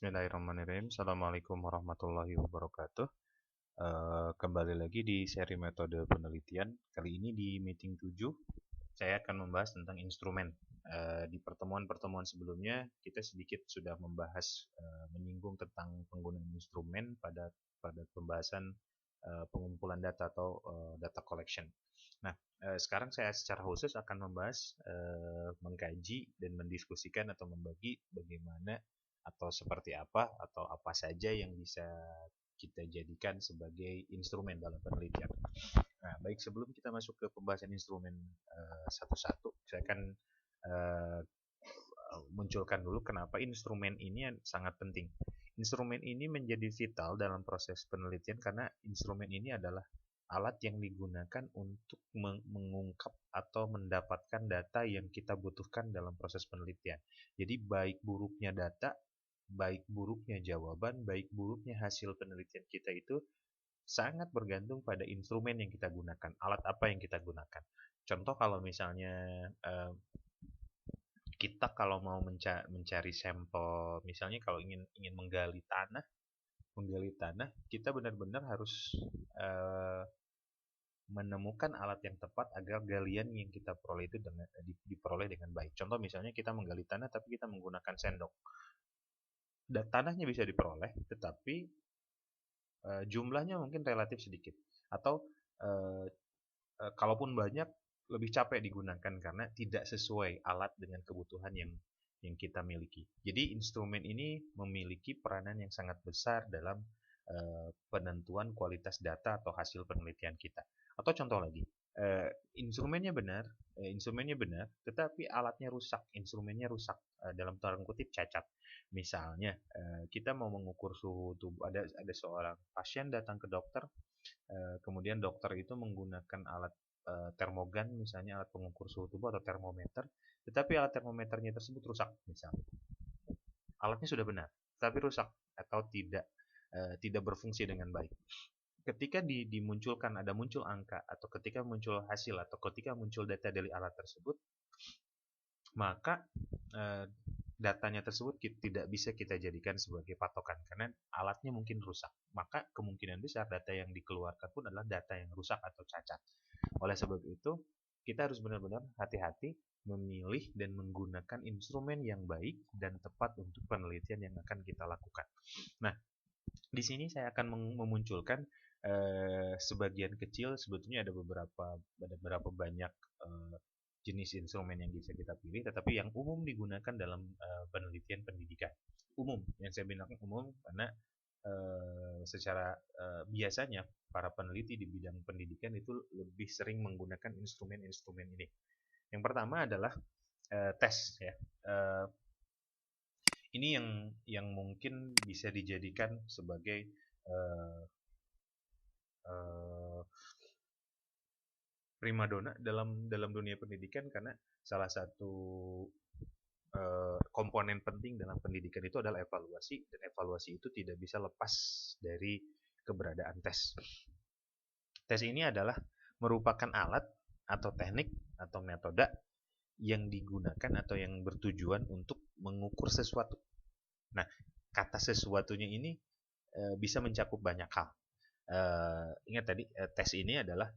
Bismillahirrahmanirrahim. Assalamualaikum warahmatullahi wabarakatuh. Kembali lagi di seri metode penelitian. Kali ini di meeting 7, saya akan membahas tentang instrumen. Di pertemuan-pertemuan sebelumnya, kita sedikit sudah membahas, menyinggung tentang penggunaan instrumen pada pembahasan pengumpulan data atau data collection. Nah, sekarang saya secara khusus akan membahas, mengkaji dan mendiskusikan atau membagi bagaimana atau seperti apa atau apa saja yang bisa kita jadikan sebagai instrumen dalam penelitian. Nah, baik sebelum kita masuk ke pembahasan instrumen satu-satu, saya akan uh, munculkan dulu kenapa instrumen ini sangat penting. Instrumen ini menjadi vital dalam proses penelitian karena instrumen ini adalah alat yang digunakan untuk mengungkap atau mendapatkan data yang kita butuhkan dalam proses penelitian. Jadi baik buruknya data, baik buruknya jawaban, baik buruknya hasil penelitian kita itu sangat bergantung pada instrumen yang kita gunakan, alat apa yang kita gunakan. Contoh kalau misalnya kita kalau mau mencari sampel, misalnya kalau ingin menggali tanah, kita benar-benar harus menemukan alat yang tepat agar galian yang kita peroleh itu diperoleh dengan baik. Contoh misalnya kita menggali tanah tapi kita menggunakan sendok. Dan tanahnya bisa diperoleh, tetapi jumlahnya mungkin relatif sedikit. Atau kalaupun banyak, lebih capek digunakan karena tidak sesuai alat dengan kebutuhan yang kita miliki. Jadi instrumen ini memiliki peranan yang sangat besar dalam penentuan kualitas data atau hasil penelitian kita. Atau contoh lagi, instrumennya benar, tetapi alatnya rusak, instrumennya rusak, dalam tanda kutip cacat. Misalnya, kita mau mengukur suhu tubuh, ada seorang pasien datang ke dokter, kemudian dokter itu menggunakan alat termogan, misalnya alat pengukur suhu tubuh atau termometer, tetapi alat termometernya tersebut rusak misalnya. Alatnya sudah benar, tapi rusak atau tidak berfungsi dengan baik. Ketika dimunculkan, muncul angka, atau ketika muncul hasil, atau ketika muncul data dari alat tersebut, maka datanya tersebut tidak bisa kita jadikan sebagai patokan karena alatnya mungkin rusak. Maka kemungkinan besar data yang dikeluarkan pun adalah data yang rusak atau cacat. Oleh sebab itu, kita harus benar-benar hati-hati memilih dan menggunakan instrumen yang baik dan tepat untuk penelitian yang akan kita lakukan. Nah, di sini saya akan memunculkan sebagian kecil, sebetulnya ada beberapa banyak jenis instrumen yang bisa kita pilih, tetapi yang umum digunakan dalam penelitian pendidikan. Umum, yang saya bilang umum karena secara biasanya para peneliti di bidang pendidikan itu lebih sering menggunakan instrumen-instrumen ini. Yang pertama adalah tes, ya. Ini yang mungkin bisa dijadikan sebagai primadona dalam dunia pendidikan karena salah satu komponen penting dalam pendidikan itu adalah evaluasi, dan evaluasi itu tidak bisa lepas dari keberadaan tes. Tes ini adalah merupakan alat atau teknik atau metode yang digunakan atau yang bertujuan untuk mengukur sesuatu. Nah, kata sesuatunya ini bisa mencakup banyak hal. Ingat tadi, tes ini adalah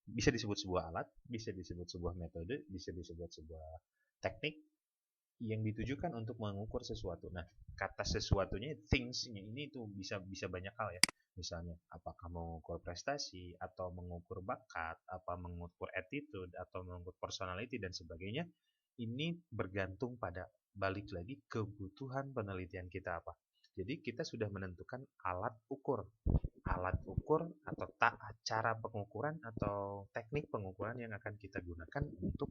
bisa disebut sebuah alat, bisa disebut sebuah metode, bisa disebut sebuah teknik yang ditujukan untuk mengukur sesuatu. Nah, kata sesuatunya, things-nya ini tuh bisa banyak hal ya. Misalnya, apakah mengukur prestasi, atau mengukur bakat, apa mengukur attitude, atau mengukur personality, dan sebagainya. Ini bergantung pada, balik lagi, kebutuhan penelitian kita apa. Jadi kita sudah menentukan alat ukur atau cara pengukuran atau teknik pengukuran yang akan kita gunakan untuk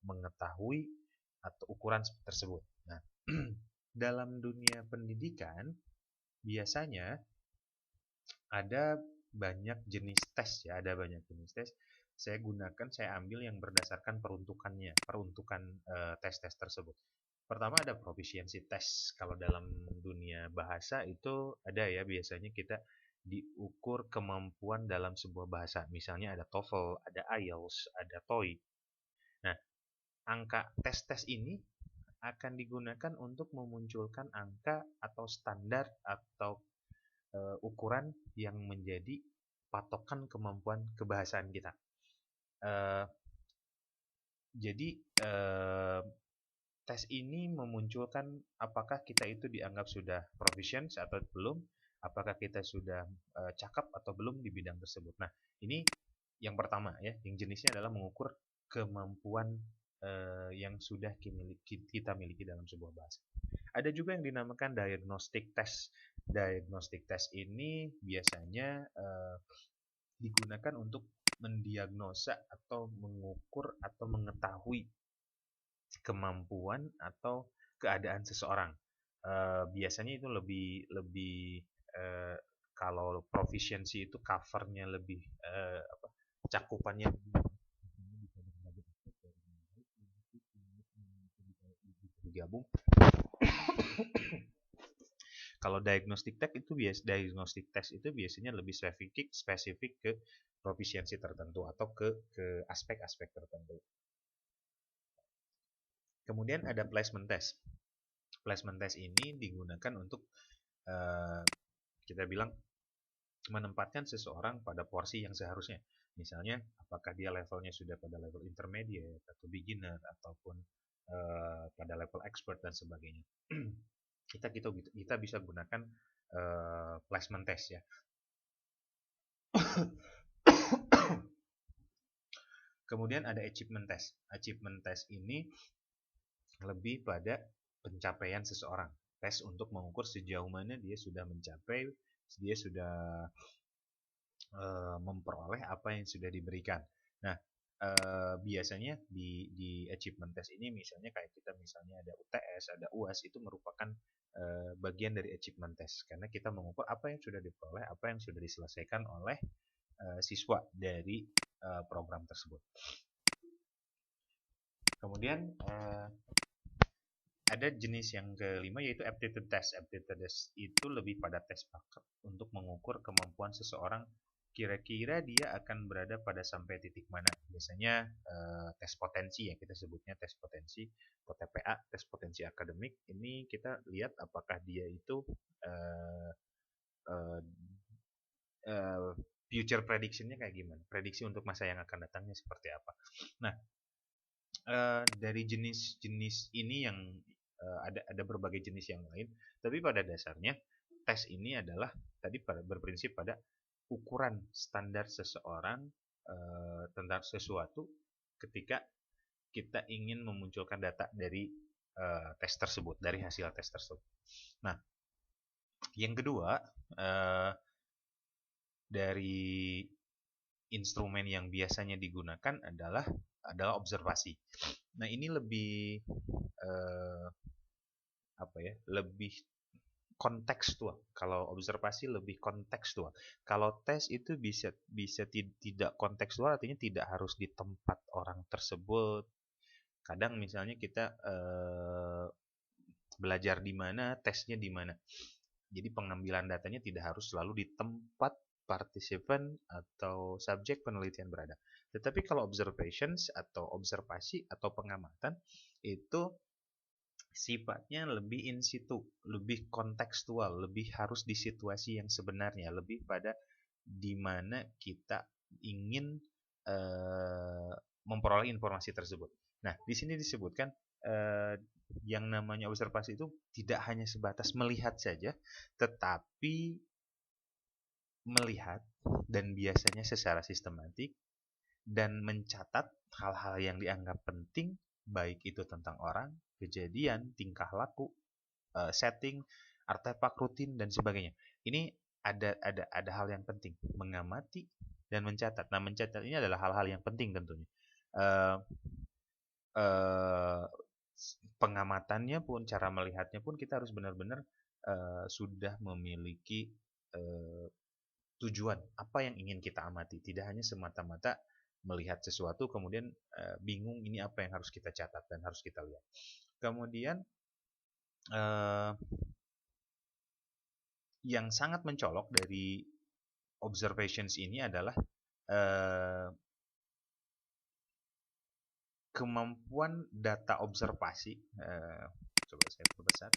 mengetahui atau ukuran tersebut. Nah, dalam dunia pendidikan biasanya ada banyak jenis tes ya, ada banyak jenis tes. Saya ambil yang berdasarkan peruntukan tes-tes tersebut. Pertama ada proficiency test. Kalau dalam dunia bahasa itu ada ya, biasanya kita diukur kemampuan dalam sebuah bahasa. Misalnya ada TOEFL, ada IELTS, ada TOEIC. Nah, angka tes-tes ini akan digunakan untuk memunculkan angka atau standar atau ukuran yang menjadi patokan kemampuan kebahasaan kita. Uh, jadi tes ini memunculkan apakah kita itu dianggap sudah proficient atau belum, apakah kita sudah cakap atau belum di bidang tersebut. Nah, ini yang pertama ya, yang jenisnya adalah mengukur kemampuan yang sudah kita miliki dalam sebuah bahasa. Ada juga yang dinamakan diagnostic test. Diagnostic test ini biasanya digunakan untuk mendiagnosa atau mengukur atau mengetahui kemampuan atau keadaan seseorang. Biasanya itu lebih kalau proficiency itu covernya lebih cakupannya digabung. Kalau diagnostic test itu biasanya lebih spesifik ke profisiensi tertentu atau ke aspek-aspek tertentu. Kemudian ada placement test. Placement test ini digunakan untuk kita bilang menempatkan seseorang pada porsi yang seharusnya. Misalnya, apakah dia levelnya sudah pada level intermediate atau beginner ataupun pada level expert dan sebagainya. Kita bisa gunakan placement test ya. Kemudian ada achievement test. Achievement test ini lebih pada pencapaian seseorang. Tes untuk mengukur sejauh mana dia sudah mencapai, dia sudah memperoleh apa yang sudah diberikan. Nah, biasanya di achievement test ini misalnya kayak kita misalnya ada UTS, ada UAS, itu merupakan bagian dari achievement test karena kita mengukur apa yang sudah diperoleh, apa yang sudah diselesaikan oleh siswa dari program tersebut. Kemudian ada jenis yang kelima yaitu aptitude test. Aptitude test itu lebih pada tes bakat untuk mengukur kemampuan seseorang kira-kira dia akan berada pada sampai titik mana. Biasanya tes potensi ya, kita sebutnya tes potensi atau TPA, tes potensi akademik. Ini kita lihat apakah dia itu future prediction-nya kayak gimana, prediksi untuk masa yang akan datangnya seperti apa. Nah, dari jenis-jenis ini yang ada berbagai jenis yang lain, tapi pada dasarnya tes ini adalah tadi berprinsip pada ukuran standar seseorang tentang sesuatu ketika kita ingin memunculkan data dari tes tersebut, dari hasil tes tersebut. Nah, yang kedua dari instrumen yang biasanya digunakan adalah observasi. Nah, ini lebih lebih kontekstual. Kalau observasi lebih kontekstual. Kalau tes itu bisa tidak kontekstual, artinya tidak harus di tempat orang tersebut. Kadang misalnya kita belajar di mana, tesnya di mana. Jadi pengambilan datanya tidak harus selalu di tempat partisipan atau subjek penelitian berada. Tetapi kalau observations atau observasi atau pengamatan itu sifatnya lebih in situ, lebih kontekstual, lebih harus di situasi yang sebenarnya, lebih pada di mana kita ingin memperoleh informasi tersebut. Nah, di sini disebutkan yang namanya observasi itu tidak hanya sebatas melihat saja, tetapi melihat dan biasanya secara sistematik dan mencatat hal-hal yang dianggap penting, baik itu tentang orang, kejadian, tingkah laku, setting, artefak rutin dan sebagainya. Ini ada hal yang penting, mengamati dan mencatat. Nah, mencatat ini adalah hal-hal yang penting tentunya. Pengamatannya pun, cara melihatnya pun kita harus benar-benar sudah memiliki tujuan apa yang ingin kita amati, tidak hanya semata-mata melihat sesuatu kemudian bingung ini apa yang harus kita catat dan harus kita lihat. Kemudian yang sangat mencolok dari observations ini adalah kemampuan data observasi, coba saya perbesar,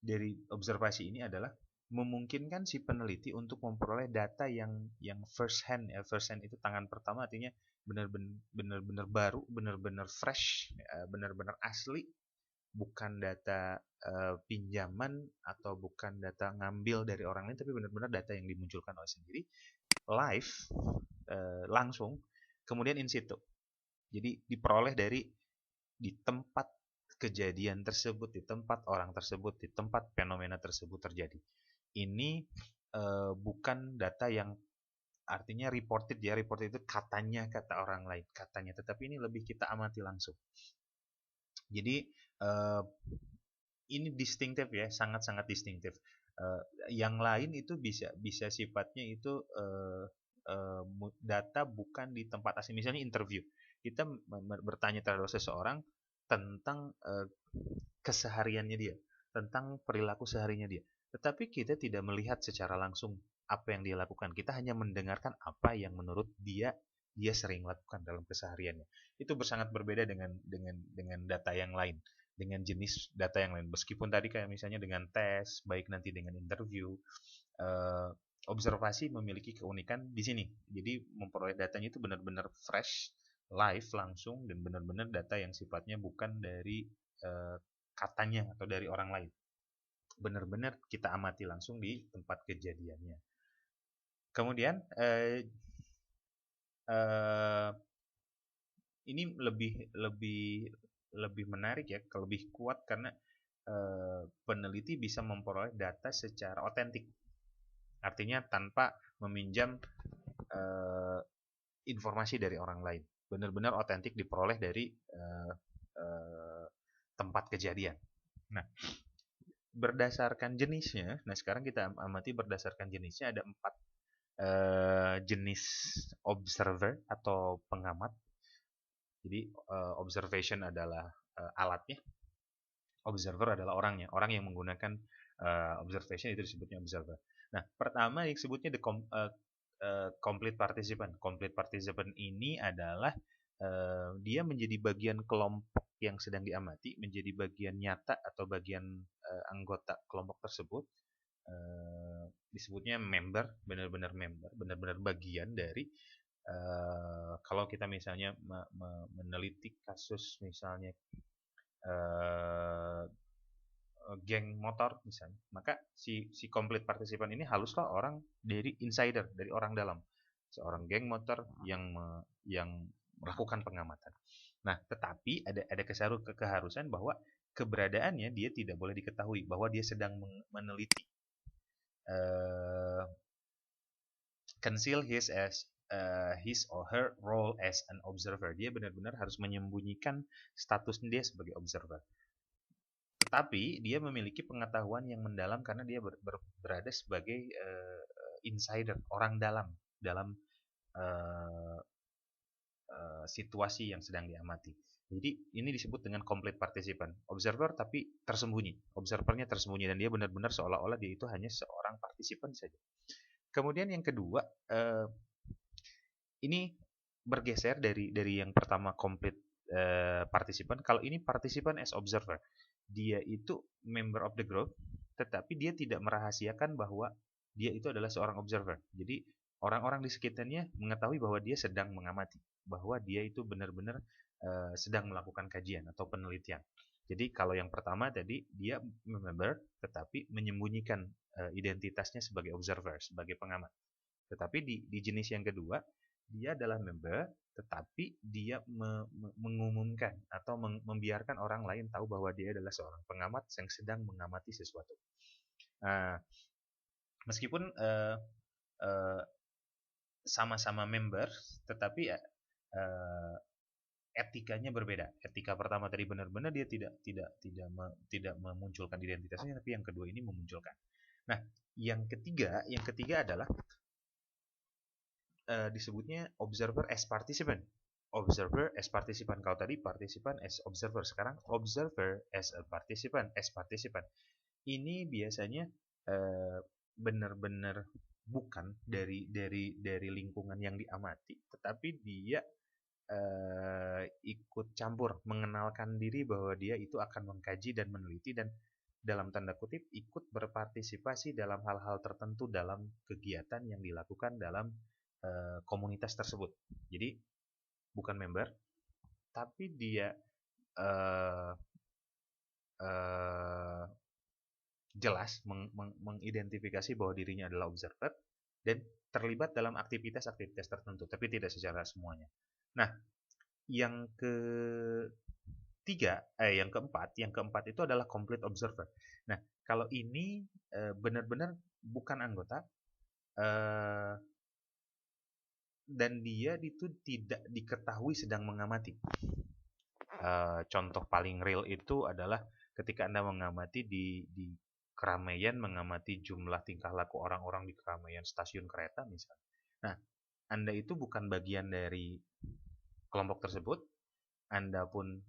dari observasi ini adalah memungkinkan si peneliti untuk memperoleh data yang first hand. Ya, first hand itu tangan pertama, artinya benar-benar baru, benar-benar fresh, benar-benar asli, bukan data pinjaman atau bukan data ngambil dari orang lain, tapi benar-benar data yang dimunculkan oleh sendiri, live, langsung, kemudian in situ. Jadi diperoleh di tempat kejadian tersebut, di tempat orang tersebut, di tempat fenomena tersebut terjadi. Ini bukan data yang artinya reported, ya, reported itu katanya, kata orang lain, katanya, tetapi ini lebih kita amati langsung. Jadi ini distinktif, ya, sangat-sangat distinktif. Yang lain itu bisa sifatnya itu data bukan di tempat asli. Misalnya interview, kita bertanya terhadap seseorang tentang kesehariannya dia, tentang perilaku seharinya dia. Tetapi kita tidak melihat secara langsung apa yang dia lakukan. Kita hanya mendengarkan apa yang menurut dia sering lakukan dalam kesehariannya. Itu sangat berbeda dengan data yang lain, dengan jenis data yang lain. Meskipun tadi kayak misalnya dengan tes, baik nanti dengan interview, observasi memiliki keunikan di sini. Jadi memperoleh datanya itu benar-benar fresh, live, langsung, dan benar-benar data yang sifatnya bukan dari katanya atau dari orang lain. Benar-benar kita amati langsung di tempat kejadiannya. Kemudian ini lebih menarik, ya, lebih kuat karena peneliti bisa memperoleh data secara otentik. Artinya tanpa meminjam informasi dari orang lain. Benar-benar otentik diperoleh dari tempat kejadian. Nah, berdasarkan jenisnya, nah sekarang kita amati berdasarkan jenisnya, ada 4 jenis observer atau pengamat. Jadi observation adalah alatnya, observer adalah orangnya. Orang yang menggunakan observation itu disebutnya observer. Nah, pertama yang disebutnya complete participant. Complete participant ini adalah dia menjadi bagian kelompok yang sedang diamati, menjadi bagian nyata atau bagian anggota kelompok tersebut. Disebutnya member, benar-benar member, benar-benar bagian dari kalau kita misalnya meneliti kasus misalnya geng motor misalnya, maka si complete participant ini haruslah orang dari insider, dari orang dalam, seorang geng motor yang melakukan pengamatan. Nah, tetapi ada keharusan bahwa keberadaannya dia tidak boleh diketahui bahwa dia sedang meneliti. Conceal his or her role as an observer. Dia benar-benar harus menyembunyikan status dia sebagai observer. Tetapi dia memiliki pengetahuan yang mendalam karena dia berada sebagai insider, orang dalam situasi yang sedang diamati. Jadi ini disebut dengan complete participant. Observer tapi tersembunyi. Observernya tersembunyi dan dia benar-benar seolah-olah dia itu hanya seorang partisipan saja. Kemudian yang kedua, ini bergeser dari yang pertama complete participant. Kalau ini participant as observer, dia itu member of the group, tetapi dia tidak merahasiakan bahwa dia itu adalah seorang observer. Jadi orang-orang di sekitarnya mengetahui bahwa dia sedang mengamati, bahwa dia itu benar-benar sedang melakukan kajian atau penelitian. Jadi kalau yang pertama tadi dia member tetapi menyembunyikan identitasnya sebagai observer, sebagai pengamat. Tetapi di jenis yang kedua, dia adalah member tetapi dia mengumumkan atau membiarkan orang lain tahu bahwa dia adalah seorang pengamat yang sedang mengamati sesuatu. Meskipun sama-sama member, tetapi etikanya berbeda. Etika pertama tadi benar-benar dia tidak memunculkan identitasnya, tapi yang kedua ini memunculkan. Nah, yang ketiga adalah disebutnya observer as participant. Observer as participant. Kalau tadi participant as observer, sekarang observer as a participant, as participant. Ini biasanya benar-benar bukan dari lingkungan yang diamati, tetapi dia ikut campur, mengenalkan diri bahwa dia itu akan mengkaji dan meneliti dan dalam tanda kutip ikut berpartisipasi dalam hal-hal tertentu dalam kegiatan yang dilakukan dalam komunitas tersebut. Jadi bukan member, tapi dia eh, eh, jelas mengidentifikasi bahwa dirinya adalah observer dan terlibat dalam aktivitas-aktivitas tertentu, tapi tidak secara semuanya. Nah, yang yang keempat itu adalah complete observer. Nah, kalau ini benar-benar bukan anggota eh, dan dia itu tidak diketahui sedang mengamati. Contoh paling real itu adalah ketika Anda mengamati di keramaian, mengamati jumlah tingkah laku orang-orang di keramaian stasiun kereta misalnya. Nah, Anda itu bukan bagian dari kelompok tersebut, Anda pun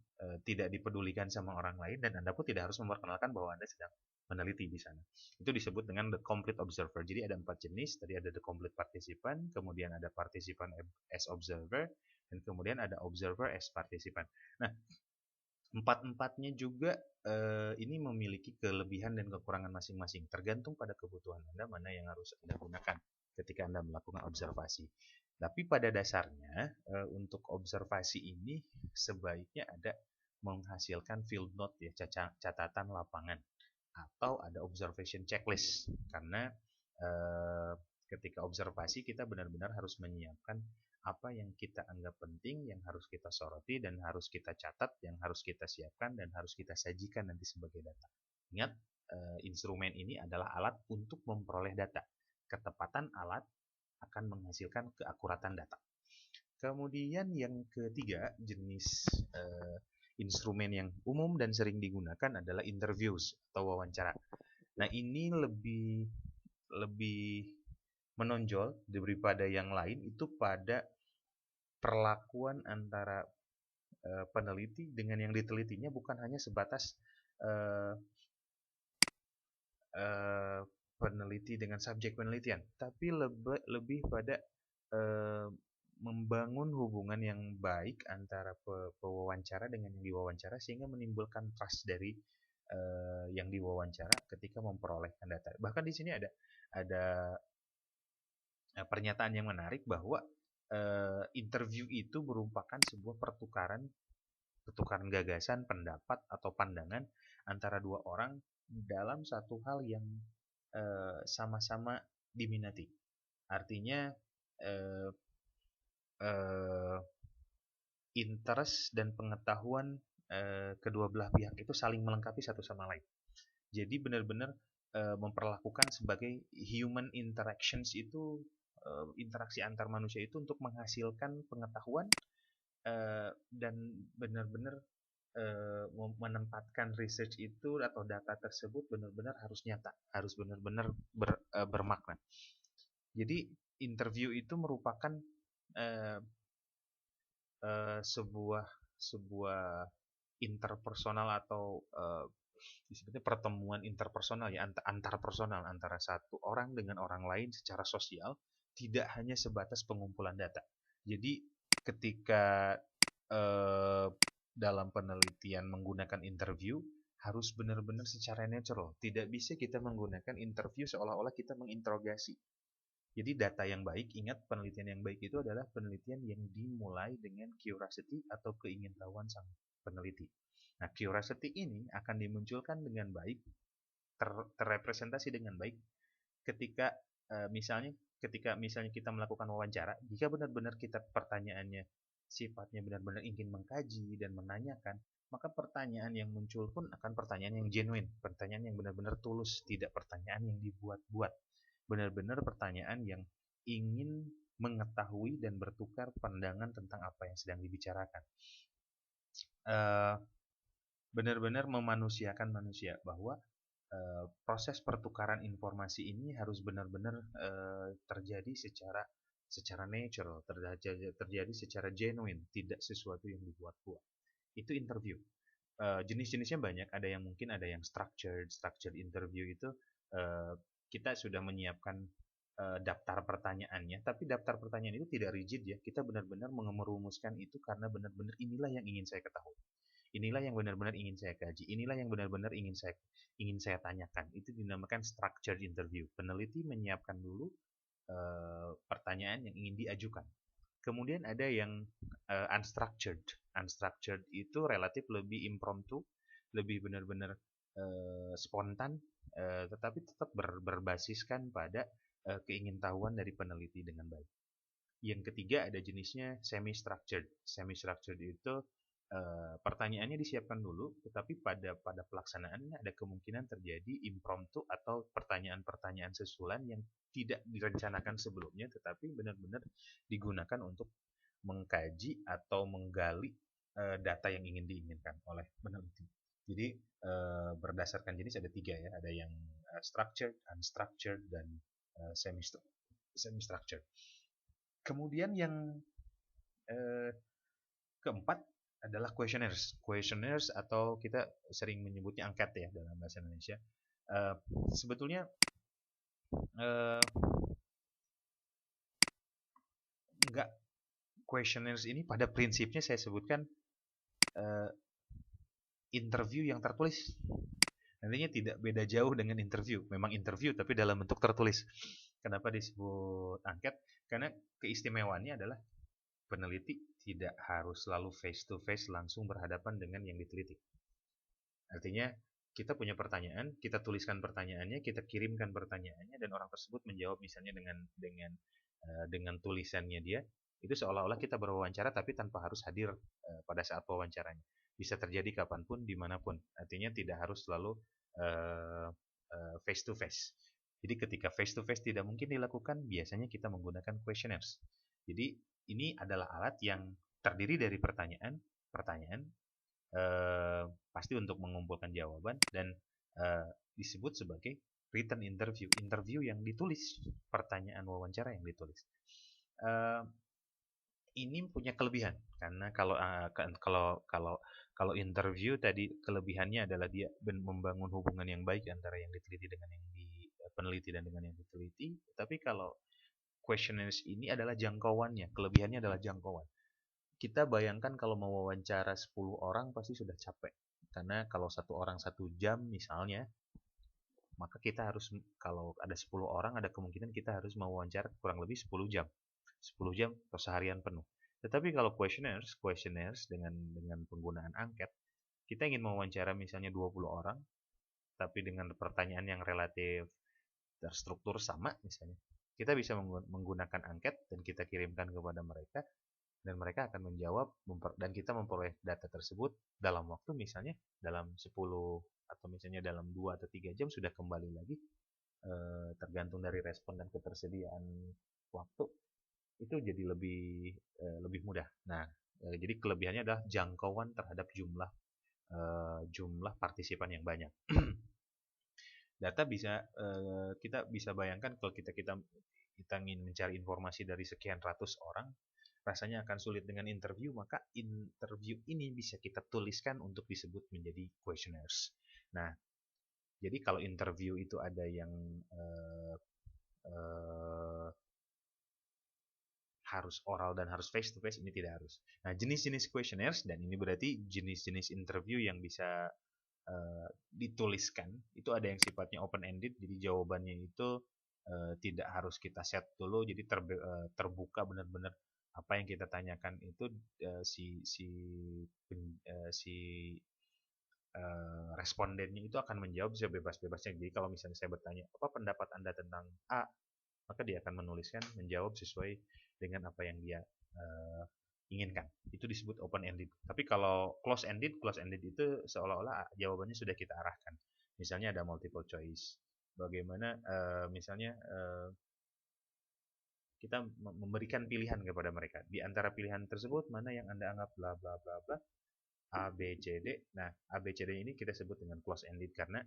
tidak dipedulikan sama orang lain, dan Anda pun tidak harus memperkenalkan bahwa Anda sedang meneliti di sana. Itu disebut dengan the complete observer. Jadi ada 4 jenis, tadi ada the complete participant, kemudian ada participant as observer, dan kemudian ada observer as participant. Nah, empat-empatnya juga ini memiliki kelebihan dan kekurangan masing-masing. Tergantung pada kebutuhan Anda mana yang harus Anda gunakan ketika Anda melakukan observasi. Tapi pada dasarnya untuk observasi ini sebaiknya ada menghasilkan field note ya, catatan lapangan atau ada observation checklist karena ketika observasi kita benar-benar harus menyiapkan apa yang kita anggap penting, yang harus kita soroti dan harus kita catat, yang harus kita siapkan dan harus kita sajikan nanti sebagai data. Ingat, instrumen ini adalah alat untuk memperoleh data. Ketepatan alat akan menghasilkan keakuratan data. Kemudian yang ketiga, jenis instrumen yang umum dan sering digunakan adalah interviews atau wawancara. Nah, ini lebih menonjol daripada yang lain itu pada perlakuan antara peneliti dengan yang ditelitinya, bukan hanya sebatas peneliti dengan subjek penelitian, tapi lebih pada membangun hubungan yang baik antara pewawancara dengan yang diwawancara sehingga menimbulkan trust dari yang diwawancara ketika memperolehkan data. Bahkan di sini ada pernyataan yang menarik bahwa interview itu merupakan sebuah pertukaran gagasan, pendapat atau pandangan antara dua orang dalam satu hal yang sama-sama diminati. Artinya interest dan pengetahuan kedua belah pihak itu saling melengkapi satu sama lain. Jadi benar-benar memperlakukan sebagai human interactions itu interaksi antar manusia itu untuk menghasilkan pengetahuan dan benar-benar menempatkan research itu atau data tersebut benar-benar harus nyata, harus benar-benar bermakna. Jadi interview itu merupakan sebuah interpersonal atau disebutnya pertemuan interpersonal ya, antar personal antara satu orang dengan orang lain secara sosial, tidak hanya sebatas pengumpulan data. Jadi ketika dalam penelitian menggunakan interview harus benar-benar secara natural. Tidak bisa kita menggunakan interview seolah-olah kita menginterogasi. Jadi data yang baik, ingat penelitian yang baik itu adalah penelitian yang dimulai dengan curiosity atau keingintahuan sang peneliti. Nah, curiosity ini akan dimunculkan dengan baik, terrepresentasi dengan baik ketika ketika misalnya kita melakukan wawancara, jika benar-benar kita pertanyaannya sifatnya benar-benar ingin mengkaji dan menanyakan, maka pertanyaan yang muncul pun akan pertanyaan yang genuine, pertanyaan yang benar-benar tulus, tidak pertanyaan yang dibuat-buat. Benar-benar pertanyaan yang ingin mengetahui dan bertukar pandangan tentang apa yang sedang dibicarakan. Benar-benar memanusiakan manusia, bahwa proses pertukaran informasi ini harus benar-benar terjadi secara natural, terjadi secara genuine, tidak sesuatu yang dibuat-buat. Itu interview. Jenis-jenisnya banyak, ada yang mungkin ada yang structured interview itu kita sudah menyiapkan daftar pertanyaannya, tapi daftar pertanyaan itu tidak rigid ya. Kita benar-benar merumuskan itu karena benar-benar inilah yang ingin saya ketahui. Inilah yang benar-benar ingin saya kaji. Inilah yang benar-benar ingin saya tanyakan. Itu dinamakan structured interview. Peneliti menyiapkan dulu pertanyaan yang ingin diajukan. Kemudian ada yang unstructured. Unstructured itu relatif lebih impromptu, lebih benar-benar spontan, tetapi tetap berbasiskan pada keingintahuan dari peneliti dengan baik. Yang ketiga ada jenisnya semi-structured. Semi-structured itu pertanyaannya disiapkan dulu, tetapi pada pelaksanaannya ada kemungkinan terjadi impromptu atau pertanyaan-pertanyaan susulan yang tidak direncanakan sebelumnya, tetapi benar-benar digunakan untuk mengkaji atau menggali data yang ingin diinginkan oleh peneliti. Jadi berdasarkan jenis ada 3 ya, ada yang structured, unstructured, dan semi-structured. Kemudian yang keempat adalah questionnaires. Questionnaires atau kita sering menyebutnya angket ya dalam bahasa Indonesia. Sebetulnya enggak, questionnaires ini pada prinsipnya saya sebutkan interview yang tertulis. Nantinya tidak beda jauh dengan interview. Memang interview tapi dalam bentuk tertulis. Kenapa disebut angket? Karena keistimewaannya adalah peneliti tidak harus selalu face to face langsung berhadapan dengan yang diteliti. Artinya kita punya pertanyaan, kita tuliskan pertanyaannya, kita kirimkan pertanyaannya, dan orang tersebut menjawab misalnya dengan tulisannya dia. Itu seolah-olah kita berwawancara tapi tanpa harus hadir pada saat wawancaranya. Bisa terjadi kapanpun, dimanapun. Artinya tidak harus selalu face to face. Jadi ketika face to face tidak mungkin dilakukan, biasanya kita menggunakan questionnaires. Jadi ini adalah alat yang terdiri dari pertanyaan pasti untuk mengumpulkan jawaban, dan disebut sebagai written interview yang ditulis, pertanyaan wawancara yang ditulis. Ini punya kelebihan karena kalau interview tadi kelebihannya adalah dia membangun hubungan yang baik antara yang diteliti dengan yang peneliti dan dengan yang diteliti. Tapi kalau questionnaires ini adalah jangkauannya, kelebihannya adalah jangkauan. Kita bayangkan kalau mau wawancara 10 orang pasti sudah capek. Karena kalau 1 orang 1 jam misalnya, maka kita harus, kalau ada 10 orang ada kemungkinan kita harus mewawancara kurang lebih 10 jam. 10 jam atau seharian penuh. Tetapi kalau questionnaires dengan penggunaan angket, kita ingin mewawancara misalnya 20 orang, tapi dengan pertanyaan yang relatif terstruktur sama misalnya. Kita bisa menggunakan angket dan kita kirimkan kepada mereka, dan mereka akan menjawab dan kita memperoleh data tersebut dalam waktu misalnya dalam 10 atau misalnya dalam 2 atau 3 jam sudah kembali lagi, tergantung dari respon dan ketersediaan waktu, itu jadi lebih mudah. Nah, jadi kelebihannya adalah jangkauan terhadap jumlah partisipan yang banyak. Data bisa kita bisa bayangkan kalau kita ingin mencari informasi dari sekian ratus orang, rasanya akan sulit dengan interview, maka interview ini bisa kita tuliskan untuk disebut menjadi questionnaires. Nah, jadi kalau interview itu ada yang harus oral dan harus face to face, ini tidak harus. Nah, jenis-jenis questionnaires, dan ini berarti jenis-jenis interview yang bisa dituliskan, itu ada yang sifatnya open ended, jadi jawabannya itu tidak harus kita set dulu, jadi terbuka benar-benar apa yang kita tanyakan itu respondennya itu akan menjawab sebebas-bebasnya. Jadi kalau misalnya saya bertanya, apa pendapat Anda tentang A, maka dia akan menjawab sesuai dengan apa yang dia inginkan. Itu disebut open ended. Tapi kalau close ended itu seolah-olah jawabannya sudah kita arahkan. Misalnya ada multiple choice. Bagaimana misalnya kita memberikan pilihan kepada mereka. Di antara pilihan tersebut mana yang Anda anggap bla bla bla bla, A, B, C, D. Nah, A, B, C, D ini kita sebut dengan close ended karena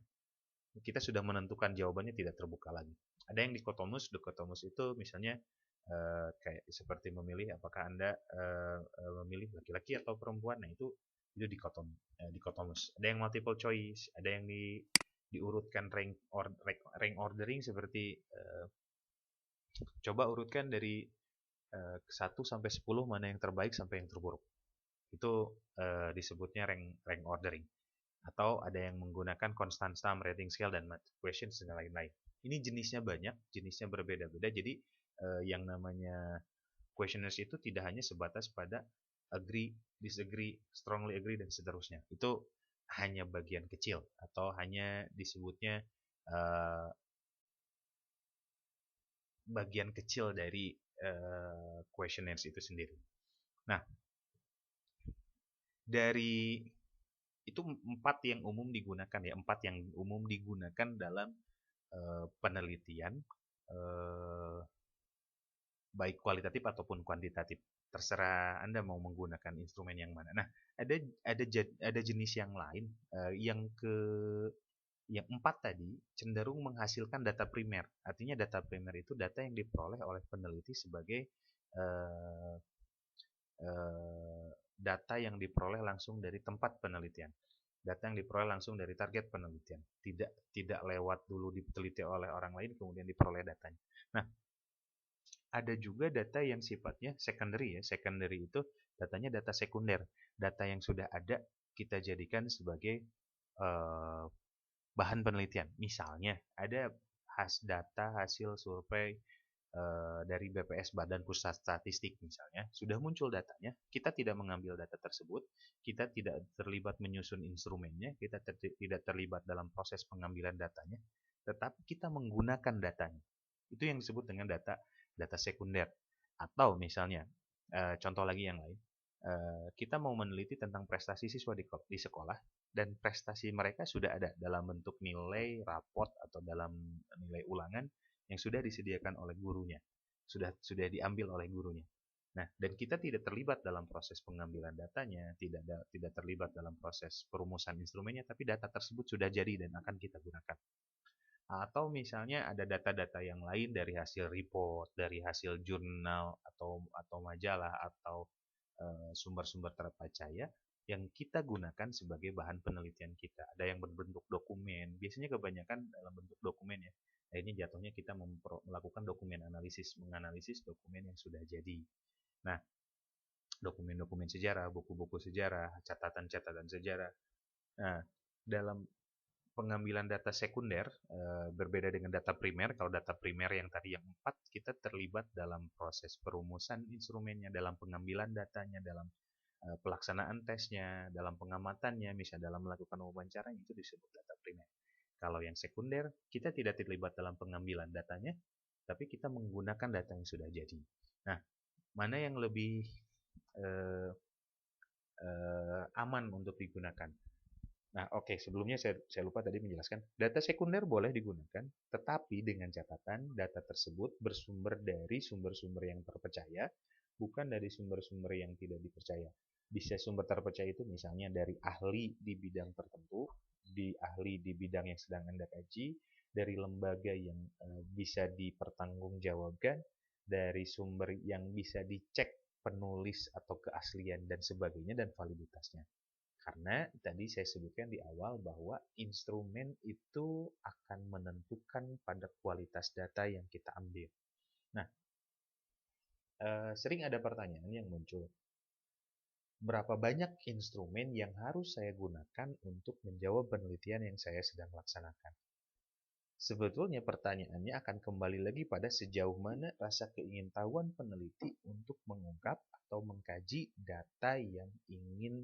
kita sudah menentukan jawabannya, tidak terbuka lagi. Ada yang dikotomus itu misalnya kayak seperti memilih apakah Anda memilih laki-laki atau perempuan. Nah, itu dikotomus. Ada yang multiple choice, ada yang diurutkan rank ordering seperti Coba urutkan dari 1 sampai 10 mana yang terbaik sampai yang terburuk. Itu disebutnya rank ordering. Atau ada yang menggunakan constant sum, rating scale, dan multiple questions, dan lain-lain. Ini jenisnya banyak, jenisnya berbeda-beda. Jadi yang namanya questionnaires itu tidak hanya sebatas pada agree, disagree, strongly agree, dan seterusnya. Itu hanya bagian kecil atau hanya disebutnya uh, bagian kecil dari questionnaires itu sendiri. Nah, dari itu 4 yang umum digunakan ya, 4 yang umum digunakan dalam penelitian baik kualitatif ataupun kuantitatif. Terserah Anda mau menggunakan instrumen yang mana. Nah, ada jenis yang lain yang 4 tadi cenderung menghasilkan data primer. Artinya data primer itu data yang diperoleh oleh peneliti sebagai eh, data yang diperoleh langsung dari tempat penelitian. Data yang diperoleh langsung dari target penelitian. Tidak lewat dulu diteliti oleh orang lain kemudian diperoleh datanya. Nah, ada juga data yang sifatnya secondary ya. Secondary itu datanya data sekunder. Data yang sudah ada kita jadikan sebagai bahan penelitian. Misalnya ada data hasil survei dari BPS Badan Pusat Statistik misalnya, sudah muncul datanya, kita tidak mengambil data tersebut, kita tidak terlibat menyusun instrumennya, kita tidak terlibat dalam proses pengambilan datanya, tetapi kita menggunakan datanya. Itu yang disebut dengan data sekunder. Atau misalnya, contoh lagi yang lain, kita mau meneliti tentang prestasi siswa di sekolah, dan prestasi mereka sudah ada dalam bentuk nilai, raport, atau dalam nilai ulangan yang sudah disediakan oleh gurunya, sudah diambil oleh gurunya. Nah, dan kita tidak terlibat dalam proses pengambilan datanya, tidak terlibat dalam proses perumusan instrumennya, tapi data tersebut sudah jadi dan akan kita gunakan. Atau misalnya ada data-data yang lain dari hasil report, dari hasil jurnal atau majalah atau sumber-sumber terpercaya yang kita gunakan sebagai bahan penelitian kita. Ada yang berbentuk dokumen, biasanya kebanyakan dalam bentuk dokumen ya. Nah, ini jatuhnya kita melakukan dokumen analisis, menganalisis dokumen yang sudah jadi. Nah, dokumen-dokumen sejarah, buku-buku sejarah, catatan-catatan sejarah. Nah, dalam pengambilan data sekunder berbeda dengan data primer. Kalau data primer yang tadi yang 4, kita terlibat dalam proses perumusan instrumennya, dalam pengambilan datanya, dalam pelaksanaan tesnya, dalam pengamatannya, misalnya dalam melakukan wawancara, itu disebut data primer. Kalau yang sekunder, kita tidak terlibat dalam pengambilan datanya, tapi kita menggunakan data yang sudah jadi. Nah, mana yang lebih aman untuk digunakan? Nah, oke, sebelumnya saya lupa tadi menjelaskan, data sekunder boleh digunakan, tetapi dengan catatan data tersebut bersumber dari sumber-sumber yang terpercaya, bukan dari sumber-sumber yang tidak dipercaya. Bisa sumber terpercaya itu misalnya dari ahli di bidang tertentu, ahli di bidang yang sedang Anda kaji, dari lembaga yang bisa dipertanggungjawabkan, dari sumber yang bisa dicek penulis atau keaslian dan sebagainya dan validitasnya. Karena tadi saya sebutkan di awal bahwa instrumen itu akan menentukan pada kualitas data yang kita ambil. Nah, sering ada pertanyaan yang muncul. Berapa banyak instrumen yang harus saya gunakan untuk menjawab penelitian yang saya sedang laksanakan? Sebetulnya pertanyaannya akan kembali lagi pada sejauh mana rasa keingintahuan peneliti untuk mengungkap atau mengkaji data yang ingin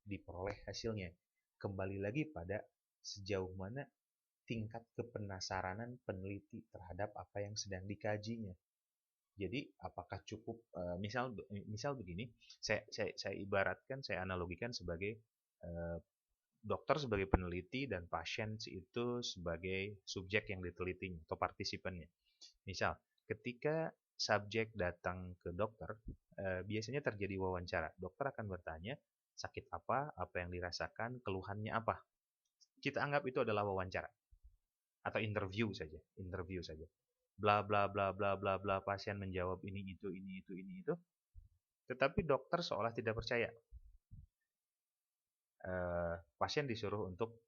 diperoleh hasilnya. Kembali lagi pada sejauh mana tingkat kepenasaranan peneliti terhadap apa yang sedang dikajinya. Jadi apakah cukup misal begini, saya ibaratkan, saya analogikan sebagai dokter sebagai peneliti dan pasien itu sebagai subjek yang ditelitinya atau partisipannya. Misal, ketika subjek datang ke dokter, biasanya terjadi wawancara. Dokter akan bertanya, sakit apa yang dirasakan, keluhannya apa. Kita anggap itu adalah wawancara atau interview saja, bla bla bla bla bla bla, pasien menjawab ini itu, tetapi dokter seolah tidak percaya. Pasien disuruh untuk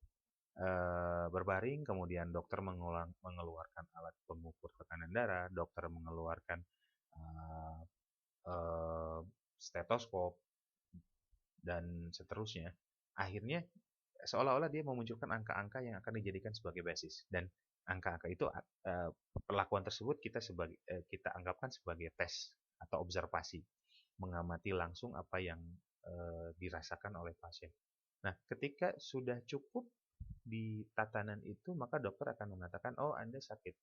berbaring, kemudian dokter mengeluarkan alat pengukur tekanan darah, dokter mengeluarkan eh, eh, stetoskop, dan seterusnya. Akhirnya seolah-olah dia memunculkan angka-angka yang akan dijadikan sebagai basis, dan angka-angka itu perlakuan tersebut kita anggapkan sebagai tes atau observasi, mengamati langsung apa yang dirasakan oleh pasien. Nah, ketika sudah cukup di tatanan itu, maka dokter akan mengatakan, oh Anda sakit,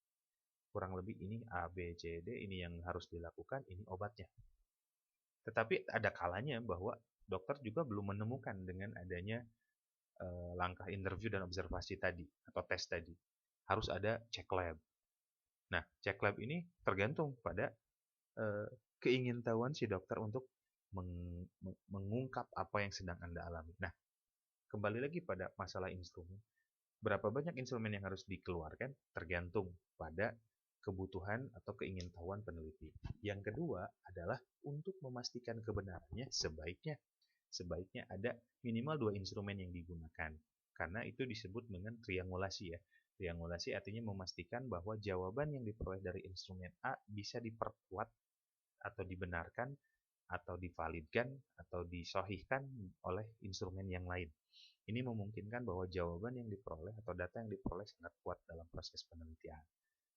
kurang lebih ini A, B, C, D, ini yang harus dilakukan, ini obatnya. Tetapi ada kalanya bahwa dokter juga belum menemukan dengan adanya langkah interview dan observasi tadi atau tes tadi. Harus ada cek lab. Nah, cek lab ini tergantung pada keingintahuan si dokter untuk mengungkap apa yang sedang Anda alami. Nah, kembali lagi pada masalah instrumen. Berapa banyak instrumen yang harus dikeluarkan tergantung pada kebutuhan atau keingintahuan peneliti. Yang kedua adalah untuk memastikan kebenarannya sebaiknya ada minimal 2 instrumen yang digunakan. Karena itu disebut dengan triangulasi ya. Triangulasi artinya memastikan bahwa jawaban yang diperoleh dari instrumen A bisa diperkuat atau dibenarkan atau divalidkan atau disohihkan oleh instrumen yang lain. Ini memungkinkan bahwa jawaban yang diperoleh atau data yang diperoleh sangat kuat dalam proses penelitian.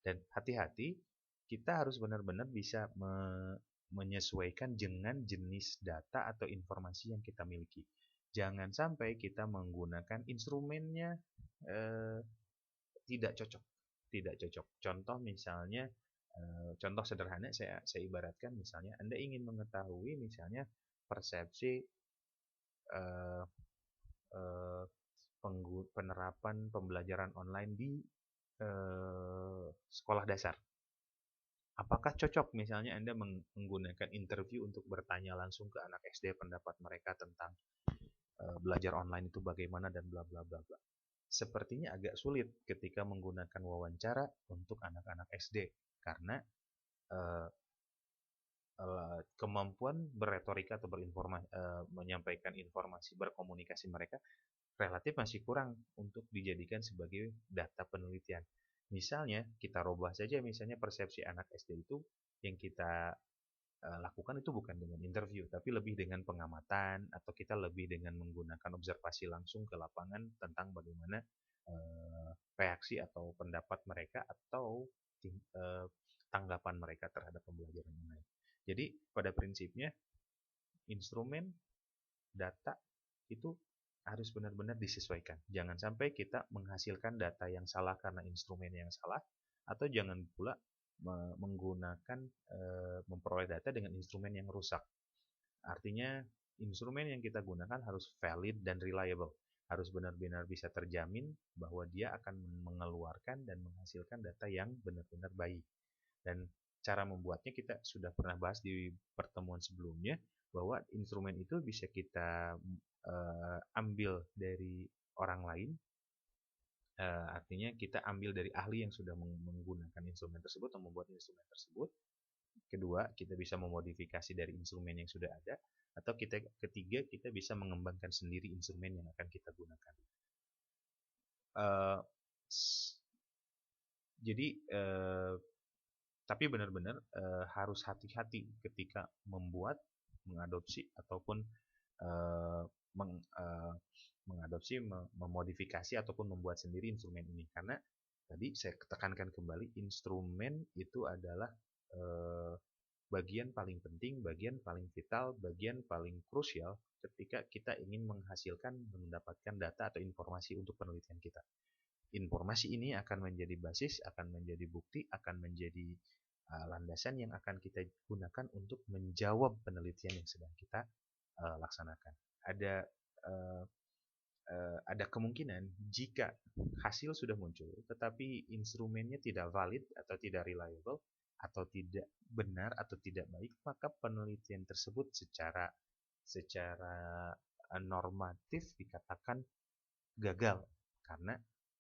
Dan hati-hati, kita harus benar-benar bisa menyesuaikan dengan jenis data atau informasi yang kita miliki. Jangan sampai kita menggunakan instrumennya eh, tidak cocok. Tidak cocok. Contoh misalnya, contoh sederhana saya ibaratkan misalnya, Anda ingin mengetahui misalnya persepsi eh, eh, penerapan pembelajaran online di sekolah dasar. Apakah cocok misalnya Anda menggunakan interview untuk bertanya langsung ke anak SD pendapat mereka tentang belajar online itu bagaimana dan bla bla bla bla. Sepertinya agak sulit ketika menggunakan wawancara untuk anak-anak SD karena eh, kemampuan berretorika atau menyampaikan informasi, berkomunikasi mereka relatif masih kurang untuk dijadikan sebagai data penelitian. Misalnya, kita rubah saja misalnya persepsi anak SD itu yang kita lakukan itu bukan dengan interview, tapi lebih dengan pengamatan atau kita lebih dengan menggunakan observasi langsung ke lapangan tentang bagaimana reaksi atau pendapat mereka atau tanggapan mereka terhadap pembelajaran online. Jadi pada prinsipnya instrumen data itu harus benar-benar disesuaikan. Jangan sampai kita menghasilkan data yang salah karena instrumen yang salah, atau jangan pula menggunakan memperoleh data dengan instrumen yang rusak. Artinya instrumen yang kita gunakan harus valid dan reliable. Harus benar-benar bisa terjamin bahwa dia akan mengeluarkan dan menghasilkan data yang benar-benar baik. Dan cara membuatnya kita sudah pernah bahas di pertemuan sebelumnya, bahwa instrumen itu bisa kita ambil dari orang lain. Artinya kita ambil dari ahli yang sudah menggunakan instrumen tersebut atau membuat instrumen tersebut. Kedua, kita bisa memodifikasi dari instrumen yang sudah ada, atau ketiga kita bisa mengembangkan sendiri instrumen yang akan kita gunakan. Uh, jadi tapi benar-benar harus hati-hati ketika mengadopsi ataupun mengadopsi, memodifikasi ataupun membuat sendiri instrumen ini. Karena tadi saya tekankan kembali, instrumen itu adalah bagian paling penting, bagian paling vital, bagian paling krusial ketika kita ingin mendapatkan data atau informasi untuk penelitian kita. Informasi ini akan menjadi basis, akan menjadi bukti, akan menjadi landasan yang akan kita gunakan untuk menjawab penelitian yang sedang kita laksanakan. Ada kemungkinan jika hasil sudah muncul tetapi instrumennya tidak valid atau tidak reliable atau tidak benar atau tidak baik, maka penelitian tersebut secara normatif dikatakan gagal karena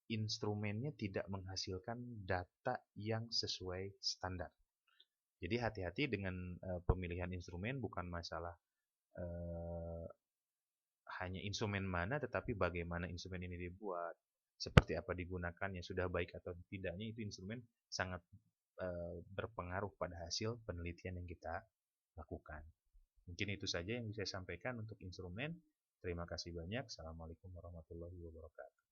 instrumennya tidak menghasilkan data yang sesuai standar. Jadi hati-hati dengan pemilihan instrumen, bukan masalah hanya instrumen mana, tetapi bagaimana instrumen ini dibuat, seperti apa digunakannya, sudah baik atau tidaknya, itu instrumen sangat berpengaruh pada hasil penelitian yang kita lakukan. Mungkin itu saja yang bisa saya sampaikan untuk instrumen. Terima kasih banyak. Assalamualaikum warahmatullahi wabarakatuh.